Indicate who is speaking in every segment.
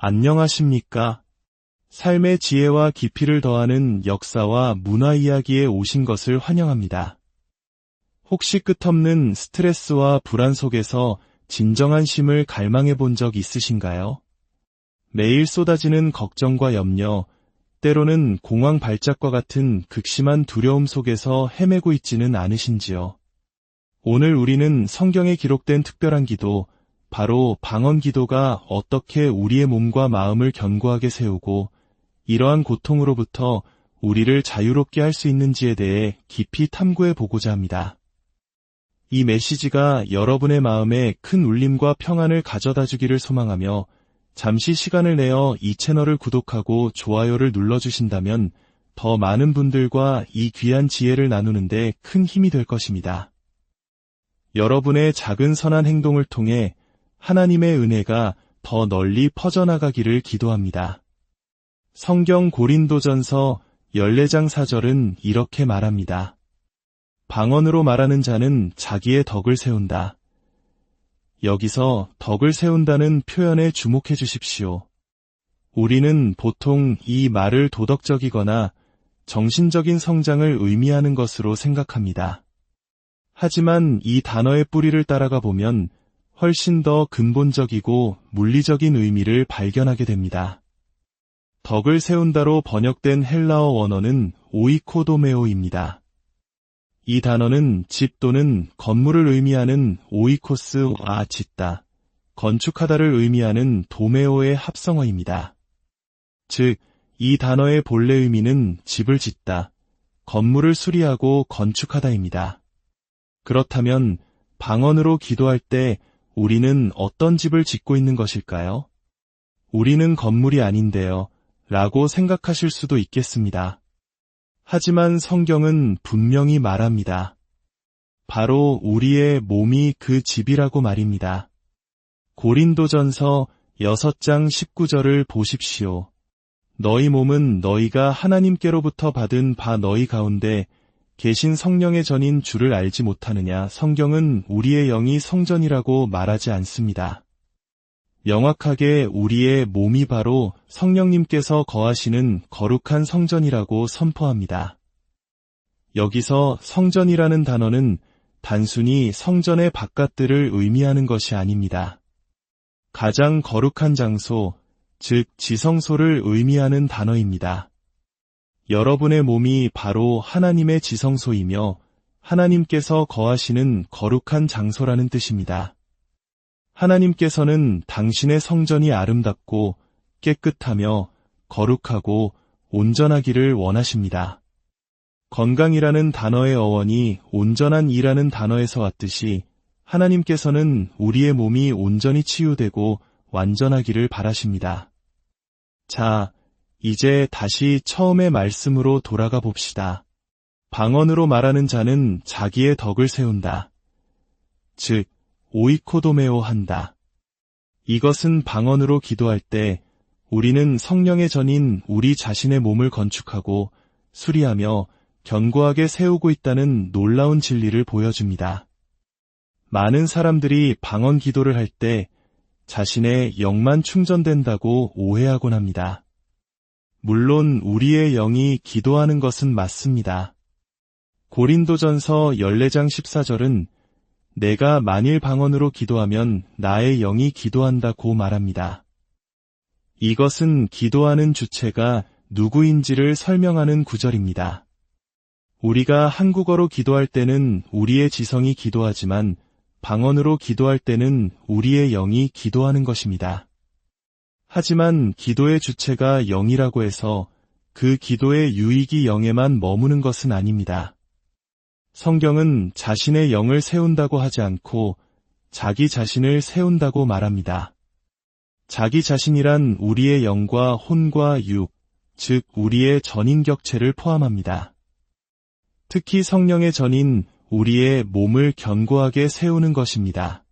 Speaker 1: 안녕하십니까? 삶의 지혜와 깊이를 더하는 역사와 문화 이야기에 오신 것을 환영합니다. 혹시 끝없는 스트레스와 불안 속에서 진정한 쉼을 갈망해 본 적 있으신가요? 매일 쏟아지는 걱정과 염려, 때로는 공황 발작과 같은 극심한 두려움 속에서 헤매고 있지는 않으신지요? 오늘 우리는 성경에 기록된 특별한 기도, 바로 방언 기도가 어떻게 우리의 몸과 마음을 견고하게 세우고 이러한 고통으로부터 우리를 자유롭게 할 수 있는지에 대해 깊이 탐구해 보고자 합니다. 이 메시지가 여러분의 마음에 큰 울림과 평안을 가져다 주기를 소망하며 잠시 시간을 내어 이 채널을 구독하고 좋아요를 눌러주신다면 더 많은 분들과 이 귀한 지혜를 나누는데 큰 힘이 될 것입니다. 여러분의 작은 선한 행동을 통해 하나님의 은혜가 더 널리 퍼져나가기를 기도합니다. 성경 고린도전서 14장 4절은 이렇게 말합니다. 방언으로 말하는 자는 자기의 덕을 세운다. 여기서 덕을 세운다는 표현에 주목해 주십시오. 우리는 보통 이 말을 도덕적이거나 정신적인 성장을 의미하는 것으로 생각합니다. 하지만 이 단어의 뿌리를 따라가 보면 훨씬 더 근본적이고 물리적인 의미를 발견하게 됩니다. 덕을 세운다로 번역된 헬라어 원어는 오이코도메오입니다. 이 단어는 집 또는 건물을 의미하는 오이코스와 짓다, 건축하다를 의미하는 도메오의 합성어입니다. 즉, 이 단어의 본래 의미는 집을 짓다, 건물을 수리하고 건축하다입니다. 그렇다면 방언으로 기도할 때 우리는 어떤 집을 짓고 있는 것일까요? 우리는 건물이 아닌데요, 라고 생각하실 수도 있겠습니다. 하지만 성경은 분명히 말합니다. 바로 우리의 몸이 그 집이라고 말입니다. 고린도전서 6장 19절을 보십시오. 너희 몸은 너희가 하나님께로부터 받은 바 너희 가운데 계신 성령의 전인 줄을 알지 못하느냐. 성경은 우리의 영이 성전이라고 말하지 않습니다. 명확하게 우리의 몸이 바로 성령님께서 거하시는 거룩한 성전이라고 선포합니다. 여기서 성전이라는 단어는 단순히 성전의 바깥들을 의미하는 것이 아닙니다. 가장 거룩한 장소, 즉 지성소를 의미하는 단어입니다. 여러분의 몸이 바로 하나님의 지성소이며 하나님께서 거하시는 거룩한 장소라는 뜻입니다. 하나님께서는 당신의 성전이 아름답고 깨끗하며 거룩하고 온전하기를 원하십니다. 건강이라는 단어의 어원이 온전한 이라는 단어에서 왔듯이 하나님께서는 우리의 몸이 온전히 치유되고 완전하기를 바라십니다. 자, 이제 다시 처음의 말씀으로 돌아가 봅시다. 방언으로 말하는 자는 자기의 덕을 세운다. 즉, 오이코도메오 한다. 이것은 방언으로 기도할 때 우리는 성령의 전인 우리 자신의 몸을 건축하고 수리하며 견고하게 세우고 있다는 놀라운 진리를 보여줍니다. 많은 사람들이 방언 기도를 할 때 자신의 영만 충전된다고 오해하곤 합니다. 물론 우리의 영이 기도하는 것은 맞습니다. 고린도전서 14장 14절은 내가 만일 방언으로 기도하면 나의 영이 기도한다고 말합니다. 이것은 기도하는 주체가 누구인지를 설명하는 구절입니다. 우리가 한국어로 기도할 때는 우리의 지성이 기도하지만 방언으로 기도할 때는 우리의 영이 기도하는 것입니다. 하지만 기도의 주체가 영이라고 해서 그 기도의 유익이 영에만 머무는 것은 아닙니다. 성경은 자신의 영을 세운다고 하지 않고 자기 자신을 세운다고 말합니다. 자기 자신이란 우리의 영과 혼과 육, 즉 우리의 전인격체를 포함합니다. 특히 성령의 전인 우리의 몸을 견고하게 세우는 것입니다.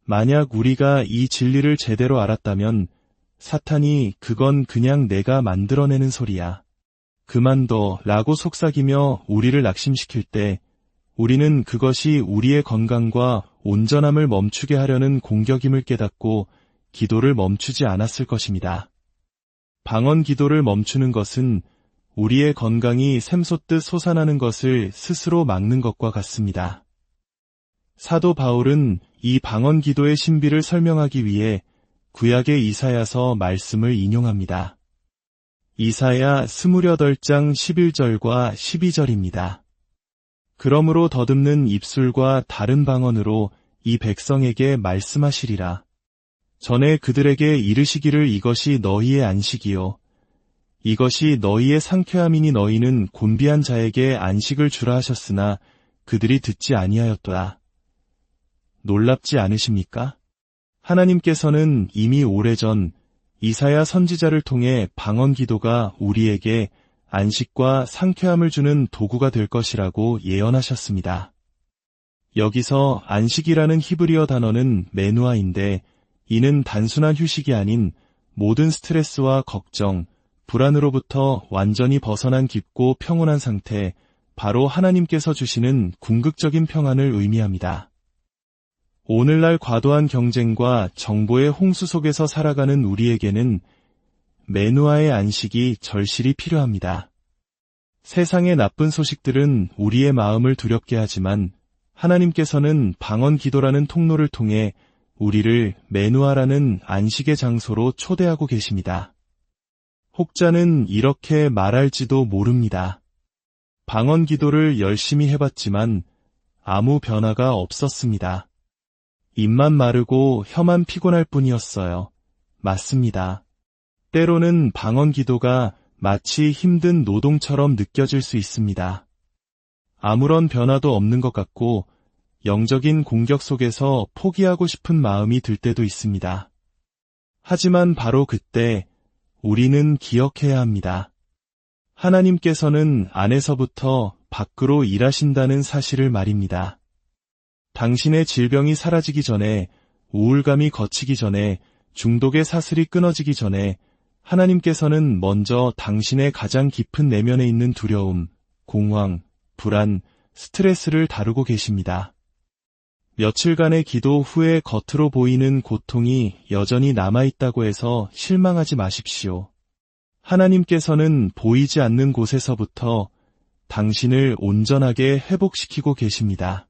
Speaker 1: 만약 우리가 이 진리를 제대로 알았다면 사탄이 그건 그냥 내가 만들어내는 소리야, 그만둬 라고 속삭이며 우리를 낙심시킬 때 우리는 그것이 우리의 건강과 온전함을 멈추게 하려는 공격임을 깨닫고 기도를 멈추지 않았을 것입니다. 방언 기도를 멈추는 것은 우리의 건강이 샘솟듯 솟아나는 것을 스스로 막는 것과 같습니다. 사도 바울은 이 방언 기도의 신비를 설명하기 위해 구약의 이사야서 말씀을 인용합니다. 이사야 28장 11절과 12절입니다. 그러므로 더듬는 입술과 다른 방언으로 이 백성에게 말씀하시리라. 전에 그들에게 이르시기를 이것이 너희의 안식이요 이것이 너희의 상쾌함이니 너희는 곤비한 자에게 안식을 주라 하셨으나 그들이 듣지 아니하였도다. 놀랍지 않으십니까? 하나님께서는 이미 오래전 이사야 선지자를 통해 방언 기도가 우리에게 안식과 상쾌함을 주는 도구가 될 것이라고 예언하셨습니다. 여기서 안식이라는 히브리어 단어는 메누아인데 이는 단순한 휴식이 아닌 모든 스트레스와 걱정, 불안으로부터 완전히 벗어난 깊고 평온한 상태, 바로 하나님께서 주시는 궁극적인 평안을 의미합니다. 오늘날 과도한 경쟁과 정보의 홍수 속에서 살아가는 우리에게는 메누아의 안식이 절실히 필요합니다. 세상의 나쁜 소식들은 우리의 마음을 두렵게 하지만 하나님께서는 방언 기도라는 통로를 통해 우리를 메누아라는 안식의 장소로 초대하고 계십니다. 혹자는 이렇게 말할지도 모릅니다. 방언 기도를 열심히 해봤지만 아무 변화가 없었습니다. 입만 마르고 혀만 피곤할 뿐이었어요. 맞습니다. 때로는 방언 기도가 마치 힘든 노동처럼 느껴질 수 있습니다. 아무런 변화도 없는 것 같고 영적인 공격 속에서 포기하고 싶은 마음이 들 때도 있습니다. 하지만 바로 그때 우리는 기억해야 합니다. 하나님께서는 안에서부터 밖으로 일하신다는 사실을 말입니다. 당신의 질병이 사라지기 전에, 우울감이 거치기 전에, 중독의 사슬이 끊어지기 전에 하나님께서는 먼저 당신의 가장 깊은 내면에 있는 두려움, 공황, 불안, 스트레스를 다루고 계십니다. 며칠간의 기도 후에 겉으로 보이는 고통이 여전히 남아있다고 해서 실망하지 마십시오. 하나님께서는 보이지 않는 곳에서부터 당신을 온전하게 회복시키고 계십니다.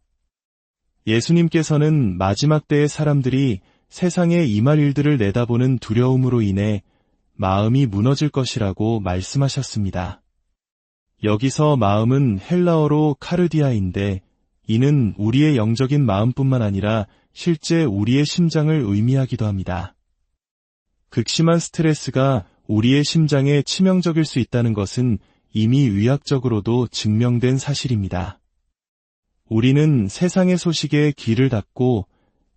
Speaker 1: 예수님께서는 마지막 때의 사람들이 세상에 임할 일들을 내다보는 두려움으로 인해 마음이 무너질 것이라고 말씀하셨습니다. 여기서 마음은 헬라어로 카르디아인데 이는 우리의 영적인 마음뿐만 아니라 실제 우리의 심장을 의미하기도 합니다. 극심한 스트레스가 우리의 심장에 치명적일 수 있다는 것은 이미 의학적으로도 증명된 사실입니다. 우리는 세상의 소식에 귀를 닫고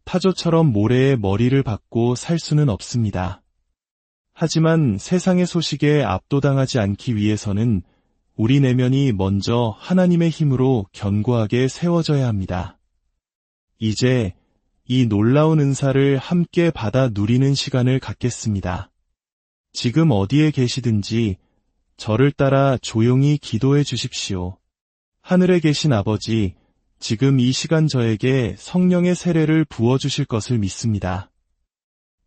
Speaker 1: 타조처럼 모래에 머리를 박고 살 수는 없습니다. 하지만 세상의 소식에 압도당하지 않기 위해서는 우리 내면이 먼저 하나님의 힘으로 견고하게 세워져야 합니다. 이제 이 놀라운 은사를 함께 받아 누리는 시간을 갖겠습니다. 지금 어디에 계시든지 저를 따라 조용히 기도해 주십시오. 하늘에 계신 아버지, 지금 이 시간 저에게 성령의 세례를 부어주실 것을 믿습니다.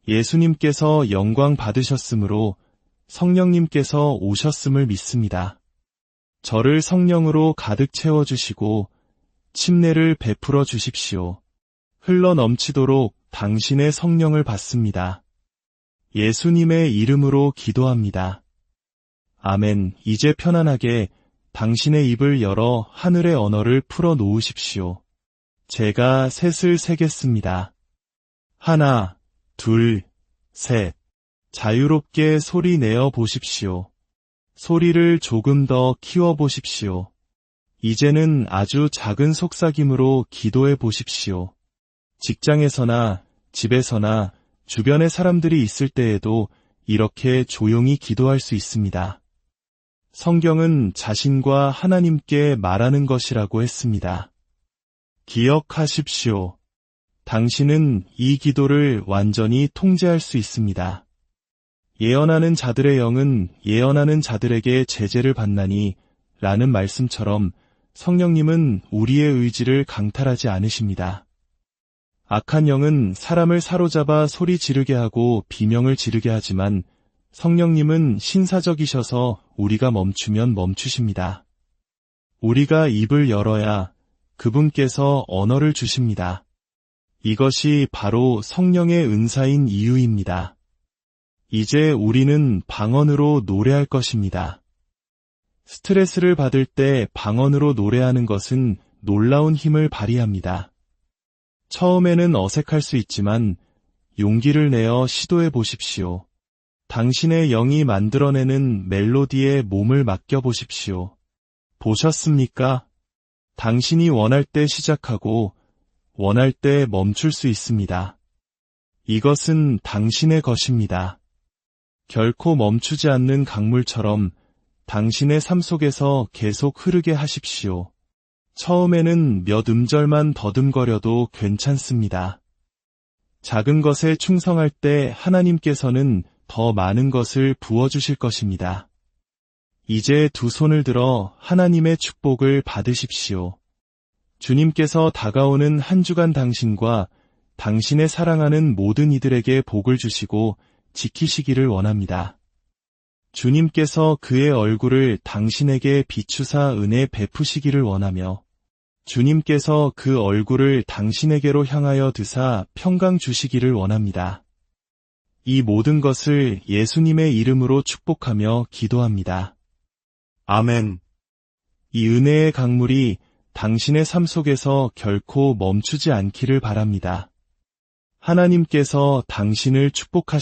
Speaker 1: 예수님께서 영광 받으셨으므로 성령님께서 오셨음을 믿습니다. 저를 성령으로 가득 채워주시고 침례를 베풀어 주십시오. 흘러 넘치도록 당신의 성령을 받습니다. 예수님의 이름으로 기도합니다. 아멘. 이제 편안하게 당신의 입을 열어 하늘의 언어를 풀어 놓으십시오. 제가 셋을 세겠습니다. 하나, 둘, 셋. 자유롭게 소리 내어 보십시오. 소리를 조금 더 키워 보십시오. 이제는 아주 작은 속삭임으로 기도해 보십시오. 직장에서나 집에서나 주변에 사람들이 있을 때에도 이렇게 조용히 기도할 수 있습니다. 성경은 자신과 하나님께 말하는 것이라고 했습니다. 기억하십시오. 당신은 이 기도를 완전히 통제할 수 있습니다. 예언하는 자들의 영은 예언하는 자들에게 제재를 받나니 라는 말씀처럼 성령님은 우리의 의지를 강탈하지 않으십니다. 악한 영은 사람을 사로잡아 소리 지르게 하고 비명을 지르게 하지만 성령님은 신사적이셔서 우리가 멈추면 멈추십니다. 우리가 입을 열어야 그분께서 언어를 주십니다. 이것이 바로 성령의 은사인 이유입니다. 이제 우리는 방언으로 노래할 것입니다. 스트레스를 받을 때 방언으로 노래하는 것은 놀라운 힘을 발휘합니다. 처음에는 어색할 수 있지만 용기를 내어 시도해 보십시오. 당신의 영이 만들어내는 멜로디에 몸을 맡겨 보십시오. 보셨습니까? 당신이 원할 때 시작하고 원할 때 멈출 수 있습니다. 이것은 당신의 것입니다. 결코 멈추지 않는 강물처럼 당신의 삶 속에서 계속 흐르게 하십시오. 처음에는 몇 음절만 더듬거려도 괜찮습니다. 작은 것에 충성할 때 하나님께서는 더 많은 것을 부어주실 것입니다. 이제 두 손을 들어 하나님의 축복을 받으십시오. 주님께서 다가오는 한 주간 당신과 당신의 사랑하는 모든 이들에게 복을 주시고 지키시기를 원합니다. 주님께서 그의 얼굴을 당신에게 비추사 은혜 베푸시기를 원하며 주님께서 그 얼굴을 당신에게로 향하여 드사 평강 주시기를 원합니다. 이 모든 것을 예수님의 이름으로 축복하며 기도합니다. 아멘. 이 은혜의 강물이 당신의 삶 속에서 결코 멈추지 않기를 바랍니다. 하나님께서 당신을 축복하십니다.